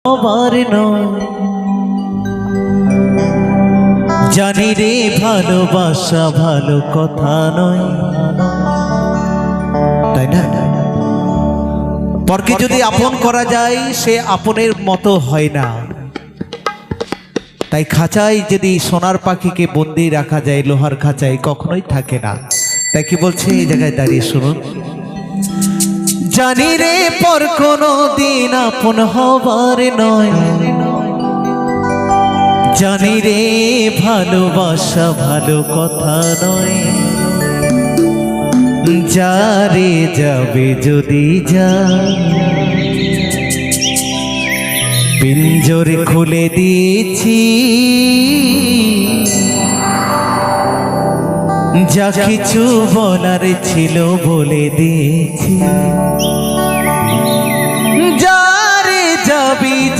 হবার নয়। জানি রে ভালোবাসা ভালো কথা নয়, তাই না? পরকে যদি আপন করা যায় সে আপনের মতো হয় না। তাই খাঁচায় যদি সোনার পাখিকে বন্দি রাখা যায় লোহার খাঁচায় কখনোই থাকে না। তাই কি বলছে এই জায়গায় দাঁড়িয়ে শুনুন। জানি রে পর কোনো দিন আপন হবার নয়, জানি রে ভালোবাসা ভালো কথা নয়। যারে যাবে যদি যা পিঞ্জরে খুলে দিয়েছি, যা কিছু বলার ছিল বলে দিয়েছি।